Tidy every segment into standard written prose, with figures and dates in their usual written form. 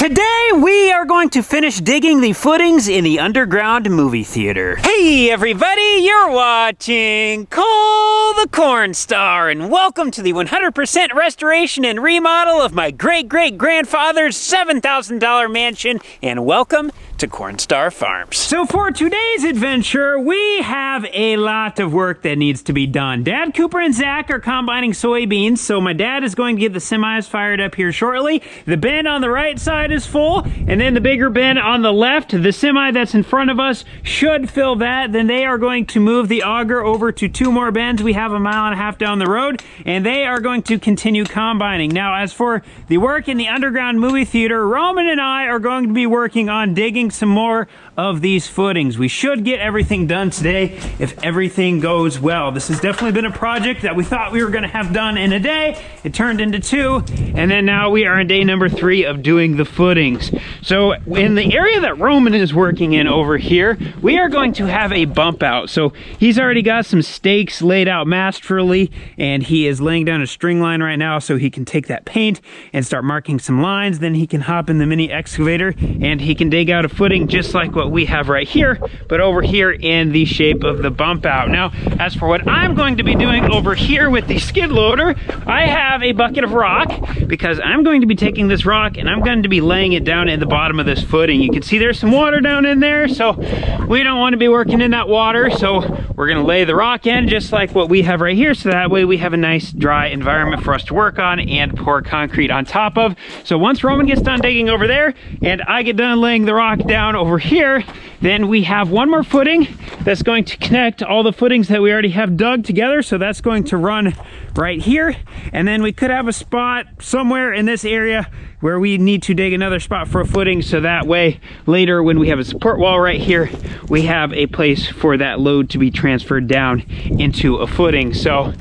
Today we are going to finish digging the footings in the underground movie theater. Hey everybody, you're watching Cole the Corn Star, and welcome to the 100% restoration and remodel of my great-great-grandfather's $7,000 mansion, and welcome to Corn Star Farms. So for today's adventure, we have a lot of work that needs to be done. Dad, Cooper, and Zach are combining soybeans, so my dad is going to get the semis fired up here shortly. The bin on the right side is full, and then the bigger bin on the left, the semi that's in front of us should fill that. Then they are going to move the auger over to 2 more bins. We have 1.5 miles down the road, and they are going to continue combining. Now, as for the work in the underground movie theater, Roman and I are going to be working on digging some more of these footings. We should get everything done today if everything goes well. This has definitely been a project that we thought we were going to have done in a day. It turned into 2, and then now we are on day number 3 of doing the footings. So in the area that Roman is working in over here, we are going to have a bump out. So he's already got some stakes laid out masterfully, and he is laying down a string line right now so he can take that paint and start marking some lines. Then he can hop in the mini excavator and he can dig out a footing just like what we have right here, but over here in the shape of the bump out. Now, as for what I'm going to be doing over here with the skid loader, I have a bucket of rock because I'm going to be taking this rock and I'm going to be laying it down in the bottom of this footing. You can see there's some water down in there, so we don't want to be working in that water, so we're going to lay the rock in just like what we have right here, so that way we have a nice dry environment for us to work on and pour concrete on top of. So once Roman gets done digging over there and I get done laying the rock down over here, then we have 1 more footing that's going to connect all the footings that we already have dug together. So that's going to run right here, and then we could have a spot somewhere in this area where we need to dig another spot for a footing, so that way later when we have a support wall right here, we have a place for that load to be transferred down into a footing. So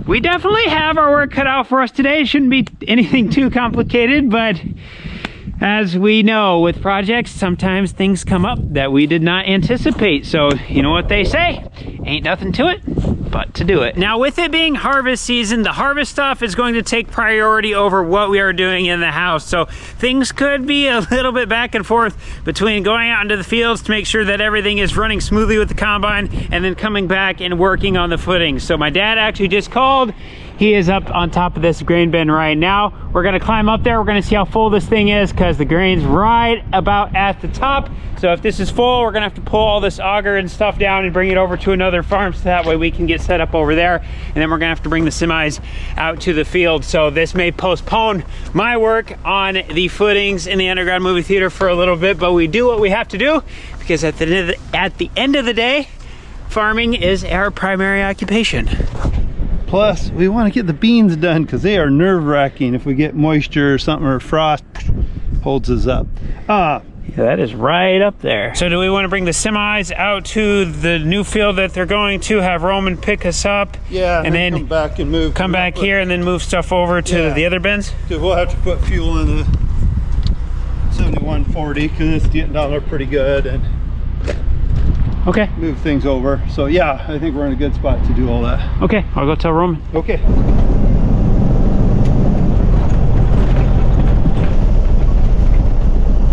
we definitely have our work cut out for us today. It shouldn't be anything too complicated, but as we know with projects, sometimes things come up that we did not anticipate. So you know what they say, ain't nothing to it but to do it. Now, with it being harvest season, the harvest stuff is going to take priority over what we are doing in the house. So things could be a little bit back and forth between going out into the fields to make sure that everything is running smoothly with the combine and then coming back and working on the footings. So my dad actually just called. He is up on top of this grain bin right now. We're gonna climb up there. We're gonna see how full this thing is because the grain's right about at the top. So if this is full, we're gonna have to pull all this auger and stuff down and bring it over to another farm so that way we can get set up over there. And then we're gonna have to bring the semis out to the field. So this may postpone my work on the footings in the underground movie theater for a little bit, but we do what we have to do because at the end of the day, farming is our primary occupation. Plus, we want to get the beans done because they are nerve-wracking. If we get moisture or something or frost, holds us up. Yeah, that is right up there. So do we want to bring the semis out to the new field that they're going to, have Roman pick us up? Yeah, and then come back and move. Come back here and then move stuff over to the other bins? Because we'll have to put fuel in the 7140 because it's getting down there pretty good. And okay. Move things over. So yeah, I think we're in a good spot to do all that. Okay, I'll go tell Roman. Okay.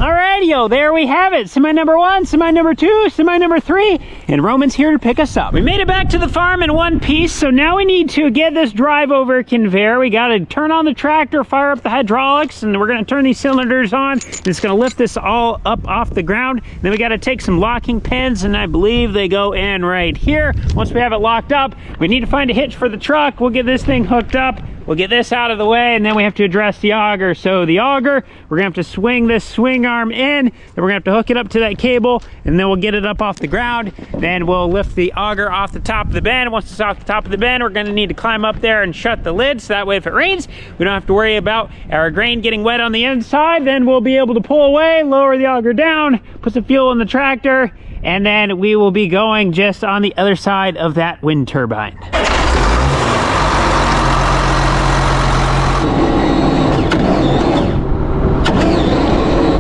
Alrighty-o, there we have it. Semi number 1, semi number 2, semi number 3, and Roman's here to pick us up. We made it back to the farm in one piece, so now we need to get this drive over conveyor. We gotta turn on the tractor, fire up the hydraulics, and we're gonna turn these cylinders on. It's gonna lift this all up off the ground. Then we gotta take some locking pins, and I believe they go in right here. Once we have it locked up, we need to find a hitch for the truck. We'll get this thing hooked up. We'll get this out of the way, and then we have to address the auger. So the auger, we're gonna have to swing this swing arm in, then we're gonna have to hook it up to that cable, and then we'll get it up off the ground. Then we'll lift the auger off the top of the bin. Once it's off the top of the bin, we're gonna need to climb up there and shut the lid, so that way if it rains, we don't have to worry about our grain getting wet on the inside. Then we'll be able to pull away, lower the auger down, put some fuel in the tractor, and then we will be going just on the other side of that wind turbine.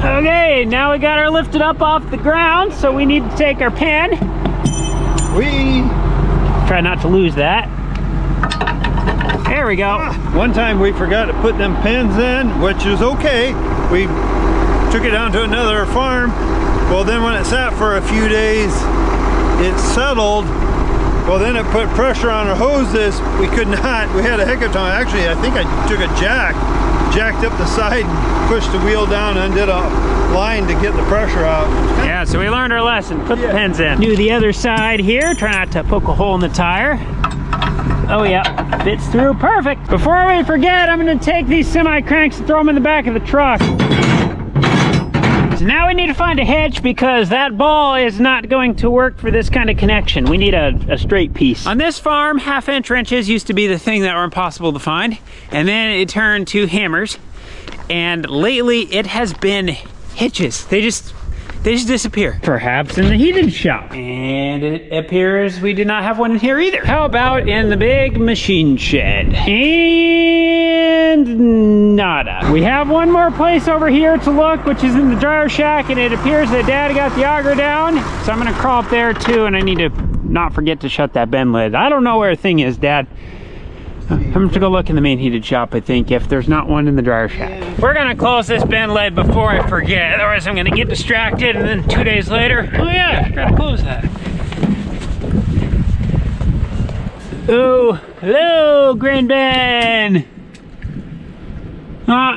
Okay, now we got her lifted up off the ground, so we need to take our pin. We try not to lose that. There we go. One time we forgot to put them pins in, which is okay. We took it down to another farm. Well, then when it sat for a few days, it settled. Well, then it put pressure on our hoses. We could not, we had a heck of a time. Actually, I think I took a jacked up the side and pushed the wheel down and did a line to get the pressure out. Yeah, so we learned our lesson. Put the pins in. Do the other side here. Try not to poke a hole in the tire. Oh yeah, fits through perfect. Before we forget, I'm gonna take these semi cranks and throw them in the back of the truck. So now we need to find a hitch because that ball is not going to work for this kind of connection. We need a straight piece. On this farm, 1/2-inch wrenches used to be the thing that were impossible to find. And then it turned to hammers. And lately it has been hitches. They just disappear. Perhaps in the heated shop. And it appears we do not have one in here either. How about in the big machine shed? And nada. We have one more place over here to look, which is in the dryer shack, and it appears that Dad got the auger down. So I'm gonna crawl up there too, and I need to not forget to shut that bend lid. I don't know where a thing is, Dad. I'm going to go look in the main heated shop, I think, if there's not one in the dryer shack. We're going to close this bend lid before I forget. Otherwise, I'm going to get distracted, and then 2 days later, oh yeah, I forgot to close that. Oh, hello, Grand Ben.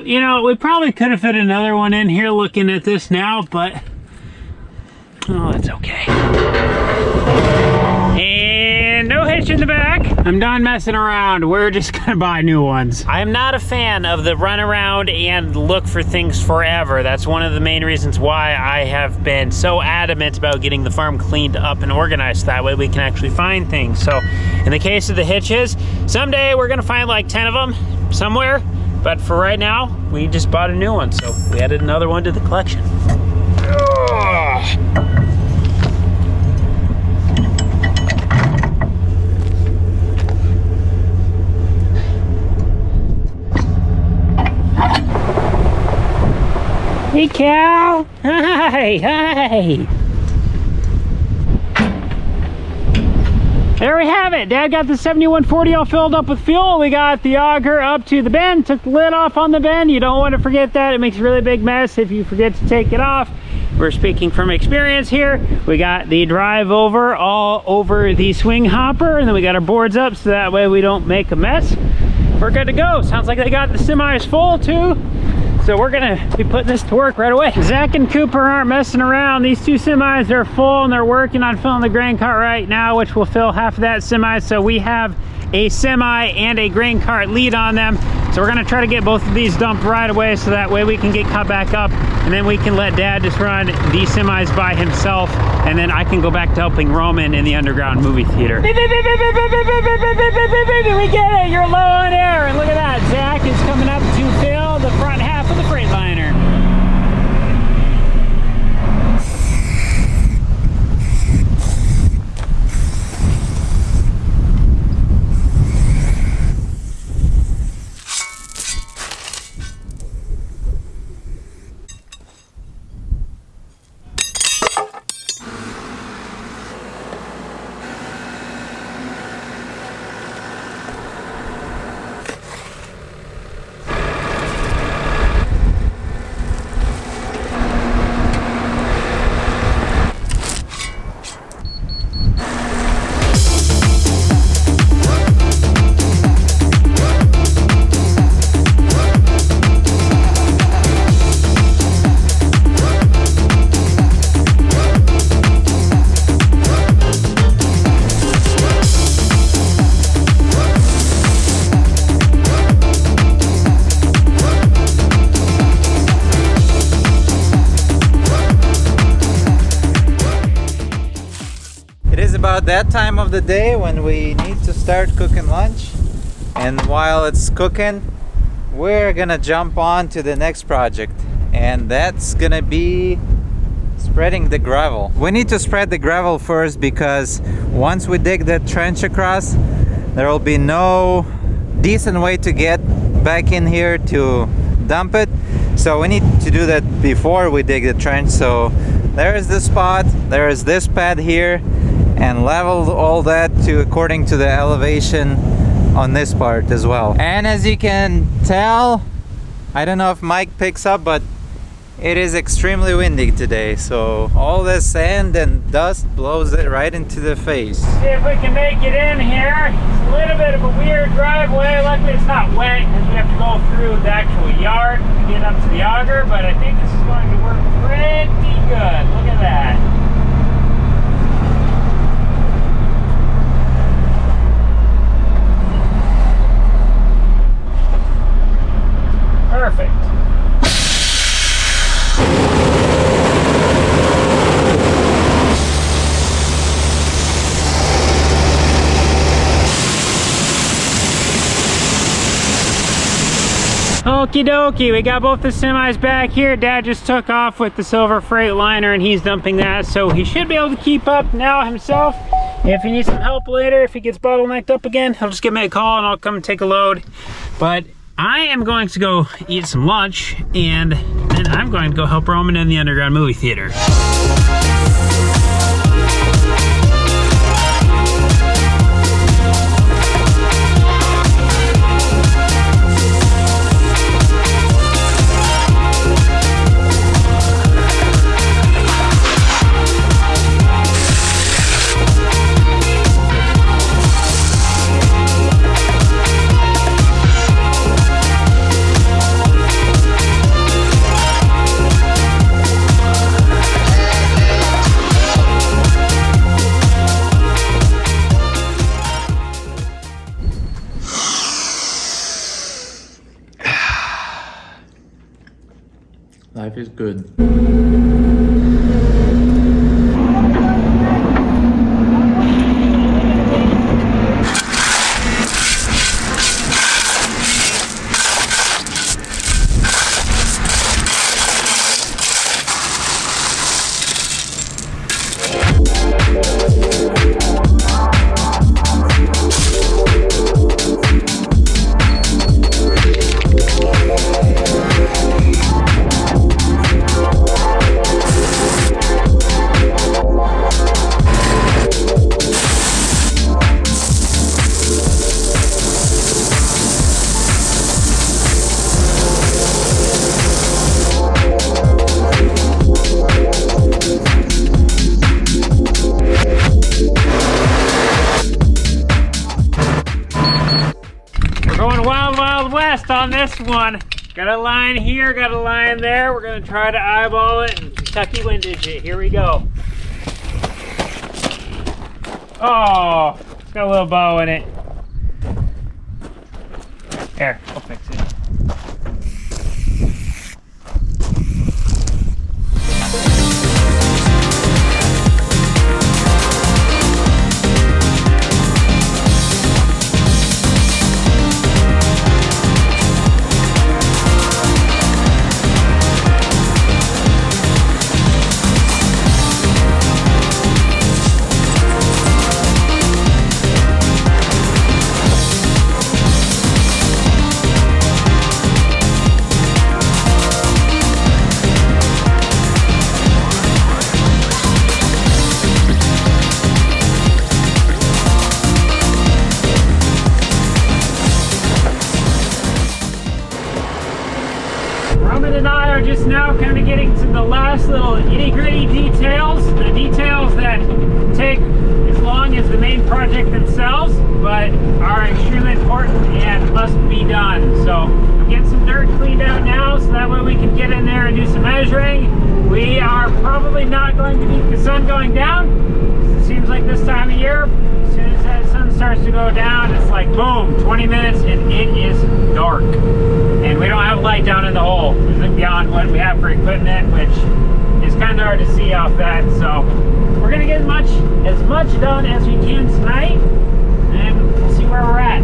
You know, we probably could have fit another one in here looking at this now, but oh, that's okay. And no hitch in the back. I'm done messing around. We're just gonna buy new ones. I'm not a fan of the run around and look for things forever. That's one of the main reasons why I have been so adamant about getting the farm cleaned up and organized. That way we can actually find things. So in the case of the hitches, someday we're gonna find like 10 of them somewhere. But for right now, we just bought a new one. So we added another one to the collection. Ugh. Hey, Cal. Hi, hi. There we have it. Dad got the 7140 all filled up with fuel. We got the auger up to the bend, took the lid off on the bend. You don't want to forget that. It makes a really big mess if you forget to take it off. We're speaking from experience here. We got the drive over all over the swing hopper, and then we got our boards up so that way we don't make a mess. We're good to go. Sounds like they got the semis full too. So we're gonna be putting this to work right away. Zach and Cooper aren't messing around. These two semis are full and they're working on filling the grain cart right now, which will fill half of that semi. So we have a semi and a grain cart lead on them. So we're gonna try to get both of these dumped right away so that way we can get caught back up, and then we can let Dad just run these semis by himself, and then I can go back to helping Roman in the underground movie theater. We get it, you're low on air, and look at that, Zach is coming up to fill the front half of the Freightliner. About that time of the day when we need to start cooking lunch, and while it's cooking we're gonna jump on to the next project, and that's gonna be spreading the gravel. We need to spread the gravel first because once we dig that trench across, there will be no decent way to get back in here to dump it. So we need to do that before we dig the trench. So there is the spot, there is this pad here, and level all that to according to the elevation on this part as well. And as you can tell, I don't know if Mike picks up, but It is extremely windy today, so all the sand and dust blows it right into the face. See if we can make it in here. It's a little bit of a weird driveway. Luckily it's not wet because we have to go through the actual yard to get up to the auger, but I think this is going to work pretty good. Look at that. Perfect. Okie dokie, we got both the semis back here. Dad just took off with the silver Freightliner and he's dumping that, so he should be able to keep up now himself. If he needs some help later, if he gets bottlenecked up again, he'll just give me a call and I'll come take a load. But I am going to go eat some lunch and then I'm going to go help Roman in the underground movie theater. Life is good. On this one, got a line here, got a line there. We're gonna try to eyeball it and Kentucky windage it. Here we go. Oh, it's got a little bow in it. There, I'll fix it. Just now kind of getting to the last little itty-gritty details, the details that take as long as the main project themselves, but are extremely important and must be done. So I'm getting some dirt cleaned out now so that way we can get in there and do some measuring. We are probably not going to beat the sun going down. It seems like this time of year, as soon as that sun starts to go down, it's like boom, 20 minutes and it is dark. And we don't have light down in the hole beyond what we have for equipment, which is kind of hard to see off that. So we're gonna get as much done as we can tonight, and we'll see where we're at.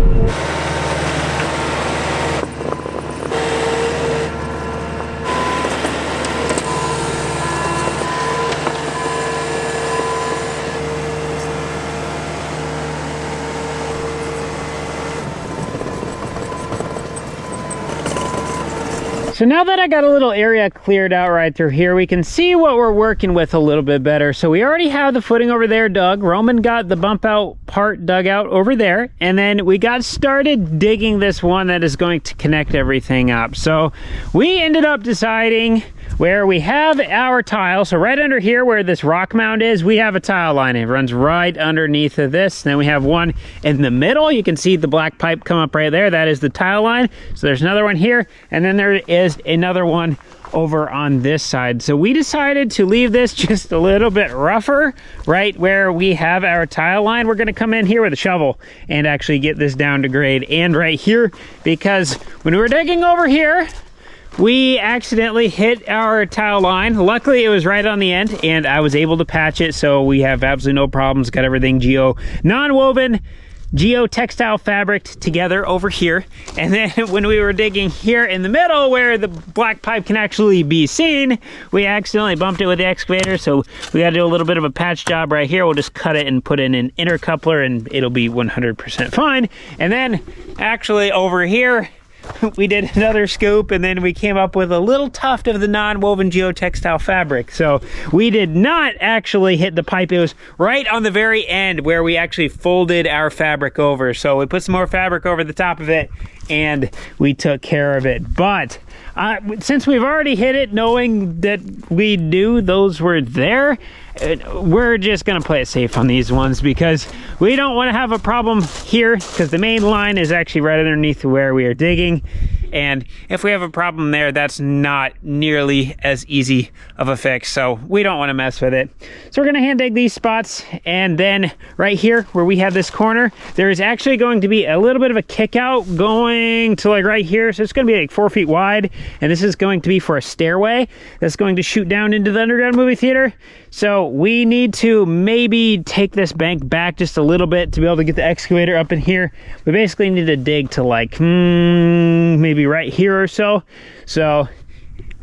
So now that I got a little area cleared out right through here, we can see what we're working with a little bit better. So we already have the footing over there dug. Roman got the bump out part dug out over there. And then we got started digging this one that is going to connect everything up. So we ended up deciding where we have our tile. So right under here where this rock mound is, we have a tile line. It runs right underneath of this. Then we have one in the middle. You can see the black pipe come up right there. That is the tile line. So there's another one here. And then there is another one over on this side. So we decided to leave this just a little bit rougher right where we have our tile line. We're going to come in here with a shovel and actually get this down to grade, and right here, because when we were digging over here, we accidentally hit our tile line. Luckily, it was right on the end, and I was able to patch it, so we have absolutely no problems. Got everything non-woven, geo-textile fabric together over here. And then when we were digging here in the middle where the black pipe can actually be seen, we accidentally bumped it with the excavator, so we got to do a little bit of a patch job right here. We'll just cut it and put in an intercoupler and it'll be 100% fine. And then actually over here, we did another scoop, and then we came up with a little tuft of the non-woven geotextile fabric. So we did not actually hit the pipe. It was right on the very end where we actually folded our fabric over. So we put some more fabric over the top of it and we took care of it. But since we've already hit it, knowing that we knew those were there, we're just gonna play it safe on these ones because we don't want to have a problem here, because the main line is actually right underneath where we are digging, and if we have a problem there, that's not nearly as easy of a fix, so we don't want to mess with it. So we're gonna hand dig these spots, and then right here where we have this corner, there is actually going to be a little bit of a kick out going to like right here, so it's going to be like 4 feet wide, and this is going to be for a stairway that's going to shoot down into the underground movie theater. So we need to maybe take this bank back just a little bit to be able to get the excavator up in here. We basically need to dig to like maybe right here or so. So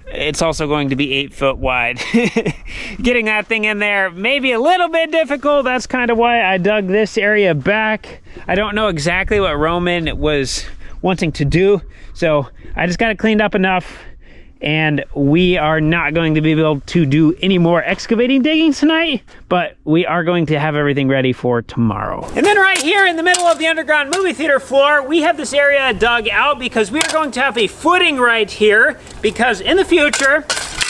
it's also going to be 8 foot wide. Getting that thing in there may be a little bit difficult. That's kind of why I dug this area back. I don't know exactly what Roman was wanting to do, so I just got it cleaned up enough, and we are not going to be able to do any more excavating digging tonight, but we are going to have everything ready for tomorrow. And then right here in the middle of the underground movie theater floor, we have this area dug out because we are going to have a footing right here, because in the future,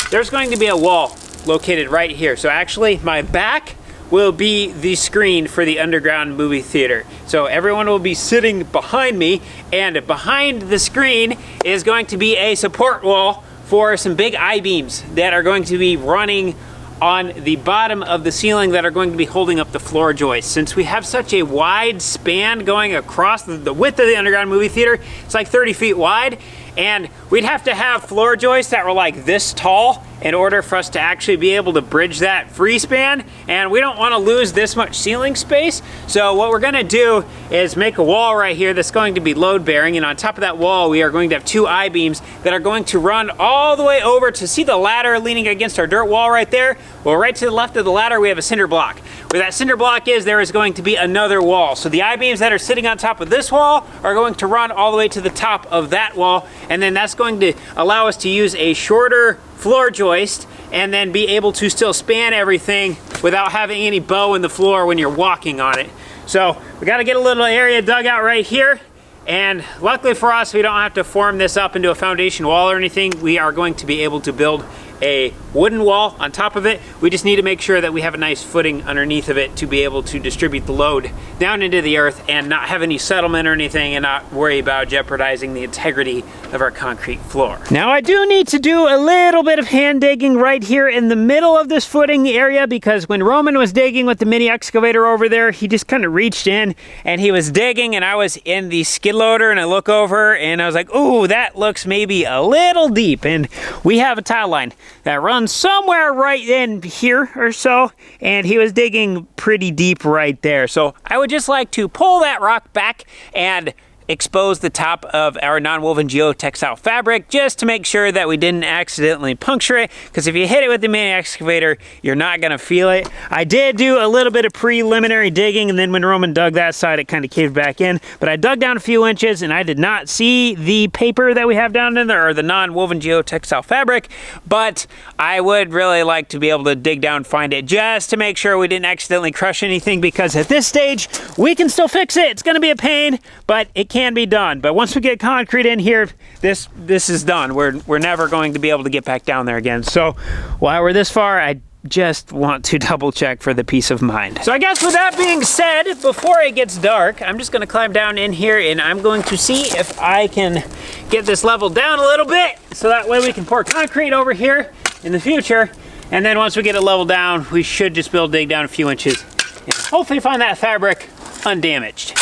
there's going to be a wall located right here. So actually, my back will be the screen for the underground movie theater. So everyone will be sitting behind me, and behind the screen is going to be a support wall for some big I-beams that are going to be running on the bottom of the ceiling that are going to be holding up the floor joists. Since we have such a wide span going across the width of the underground movie theater, it's like 30 feet wide, and we'd have to have floor joists that were like this tall in order for us to actually be able to bridge that free span, and we don't want to lose this much ceiling space. So what we're going to do is make a wall right here that's going to be load bearing, and on top of that wall we are going to have 2 I-beams that are going to run all the way over to see the ladder leaning against our dirt wall right there. Well, right to the left of the ladder we have a cinder block. Where that cinder block is, there is going to be another wall. So the I-beams that are sitting on top of this wall are going to run all the way to the top of that wall, and then that's going to allow us to use a shorter floor joist and then be able to still span everything without having any bow in the floor when you're walking on it. So we got to get a little area dug out right here, and luckily for us, we don't have to form this up into a foundation wall or anything. We are going to be able to build a wooden wall on top of it. We just need to make sure that we have a nice footing underneath of it to be able to distribute the load down into the earth and not have any settlement or anything, and not worry about jeopardizing the integrity of our concrete floor. Now I do need to do a little bit of hand digging right here in the middle of this footing area, because when Roman was digging with the mini excavator over there, he just kind of reached in and he was digging, and I was in the skid loader, and I look over and I was like, ooh, that looks maybe a little deep. And we have a tile line that runs somewhere right in here or so, and he was digging pretty deep right there. So I would just like to pull that rock back and expose the top of our non-woven geotextile fabric, just to make sure that we didn't accidentally puncture it, because if you hit it with the mini excavator, you're not gonna feel it. I did do a little bit of preliminary digging, and then when Roman dug that side, it kind of caved back in, but I dug down a few inches and I did not see the paper that we have down in there, or the non-woven geotextile fabric, but I would really like to be able to dig down and find it, just to make sure we didn't accidentally crush anything, because at this stage, we can still fix it. It's gonna be a pain, but it can be done. But once we get concrete in here, this is done. We're never going to be able to get back down there again. So while we're this far, I just want to double check for the peace of mind. So I guess with that being said, before it gets dark, I'm just gonna climb down in here and I'm going to see if I can get this leveled down a little bit so that way we can pour concrete over here in the future. And then once we get it leveled down, we should just be able to dig down a few inches and hopefully find that fabric undamaged.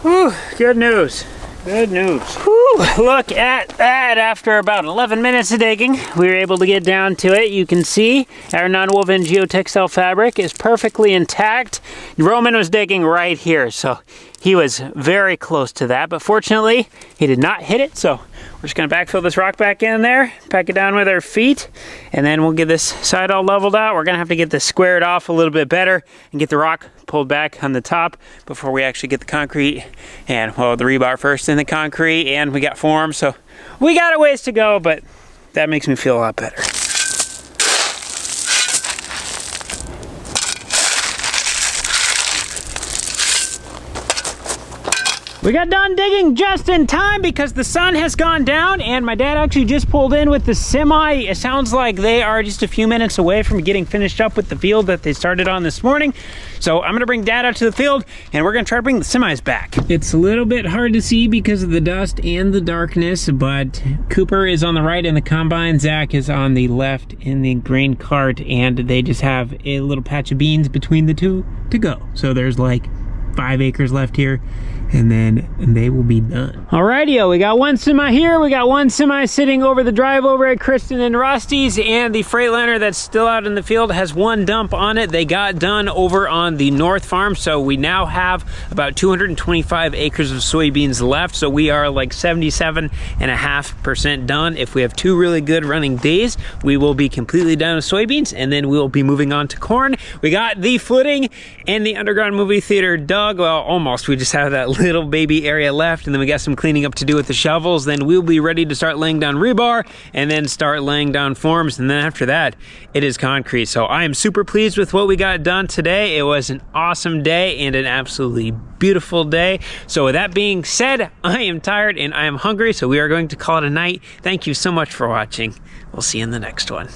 Whew, good news. Good news. Whew, look at that. After about 11 minutes of digging, we were able to get down to it. You can see our non-woven geotextile fabric is perfectly intact. Roman was digging right here, so he was very close to that, but fortunately, he did not hit it, so we're just gonna backfill this rock back in there, pack it down with our feet, and then we'll get this side all leveled out. We're gonna have to get this squared off a little bit better and get the rock pulled back on the top before we actually get the concrete and, well, the rebar first in the concrete, and we got form, so we got a ways to go, but that makes me feel a lot better. We got done digging just in time because the sun has gone down and my dad actually just pulled in with the semi. It sounds like they are just a few minutes away from getting finished up with the field that they started on this morning. So I'm gonna bring Dad out to the field and we're gonna try to bring the semis back. It's a little bit hard to see because of the dust and the darkness, but Cooper is on the right in the combine, Zach is on the left in the grain cart, and they just have a little patch of beans between the two to go. So there's like 5 acres left here, and then they will be done. Alrighty, we got one semi here, we got one semi sitting over the drive over at Kristen and Rusty's, and the Freightliner that's still out in the field has one dump on it. They got done over on the North Farm, so we now have about 225 acres of soybeans left, so we are like 77.5% done. If we have 2 really good running days, we will be completely done with soybeans, and then we'll be moving on to corn. We got the footing and the underground movie theater dug. Well, almost. We just have that little baby area left, and then we got some cleaning up to do with the shovels. Then we'll be ready to start laying down rebar and then start laying down forms, and then after that it is concrete. So I am super pleased with what we got done today. It was an awesome day and an absolutely beautiful day. So with that being said, I am tired and I am hungry, so we are going to call it a night. Thank you so much for watching. We'll see you in the next one.